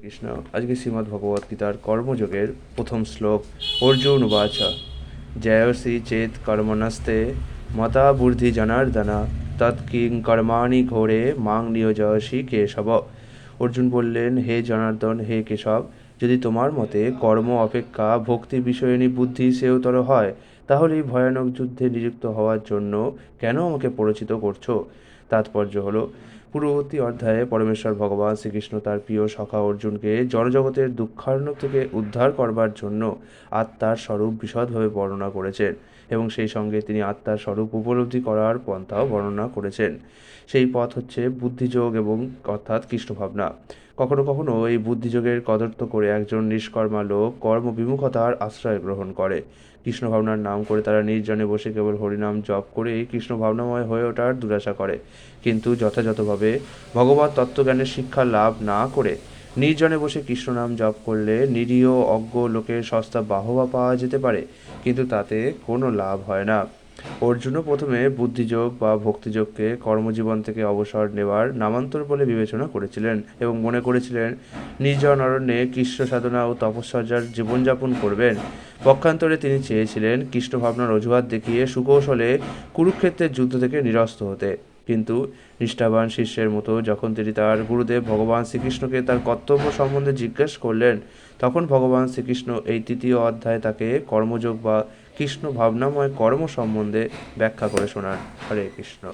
কৃষ্ণ। আজকে শ্রীমদ্ ভগবদ গীতার কর্মযোগের প্রথম শ্লোক। অর্জুন উবাচ জয়সি চেত কর্মণস্তে মতা বুদ্ধি জনার্দনা তৎকিং কর্মাণি ঘোরে মাং নিয়োজয়সি কেশব। অর্জুন বললেন, হে জনার্দন, হে কেশব, যদি তোমার মতে কর্ম অপেক্ষা ভক্তি বিষয়িনী বুদ্ধি শ্রেয়তর হয়, তাহলে এই ভয়ানক যুদ্ধে নিযুক্ত হওয়ার জন্য কেন আমাকে প্ররোচিত করছো? তাৎপর্য হলো, পূর্ববর্তী অধ্যায়ে পরমেশ্বর ভগবান শ্রীকৃষ্ণ তার প্রিয় সখা অর্জুনকে জড়জগতের দুঃখার্ণব থেকে উদ্ধার করবার জন্য আত্মার স্বরূপ বিশদভাবে বর্ণনা করেছেন এবং সেই সঙ্গে তিনি আত্মার স্বরূপ উপলব্ধি করার পন্থাও বর্ণনা করেছেন। সেই পথ হচ্ছে বুদ্ধিযোগ এবং অর্থাৎ কৃষ্ণ ভাবনা। কখনো কখনো এই বুদ্ধিযোগের কদর্থ করে একজন নিষ্কর্মা লোক কর্মবিমুখতার আশ্রয় গ্রহণ করে। কৃষ্ণ ভাবনার নাম করে তারা নির্জনে বসে কেবল হরিনাম জপ করেই কৃষ্ণ ভাবনাময় হয়ে ওঠার দুরাশা করে, কিন্তু যথাযথভাবে ভগবত তত্ত্বজ্ঞানের শিক্ষা লাভ না করে নির্জনে বসে কৃষ্ণনাম জপ করলে নিরীহ অজ্ঞ লোকের সস্তা বাহবা পাওয়া যেতে পারে, কিন্তু তাতে কোনো লাভ হয় না। অর্জুনও প্রথমে বুদ্ধিযোগ বা ভক্তিযোগকে কর্মজীবন থেকে অবসর নেওয়ার নামান্তর বলে বিবেচনা করেছিলেন এবং মনে করেছিলেন নির্জন অরণ্যে কৃষ্ণ সাধনা ও তপস্যার জীবনযাপন করবেন। পক্ষান্তরে তিনি চেয়েছিলেন কৃষ্ণ ভাবনার অজুহাত দেখিয়ে সুকৌশলে কুরুক্ষেত্রের যুদ্ধ থেকে নিরস্ত হতে। কিন্তু নিষ্ঠাবান শিষ্যের মতো যখন তিনি তার গুরুদেব ভগবান শ্রীকৃষ্ণকে তার কর্তব্য সম্বন্ধে জিজ্ঞেস করলেন, তখন ভগবান শ্রীকৃষ্ণ এই তৃতীয় অধ্যায়ে তাকে কর্মযোগ বা কৃষ্ণ ভাবনাময় কর্ম সম্বন্ধে ব্যাখ্যা করে শোনান। হরে কৃষ্ণ।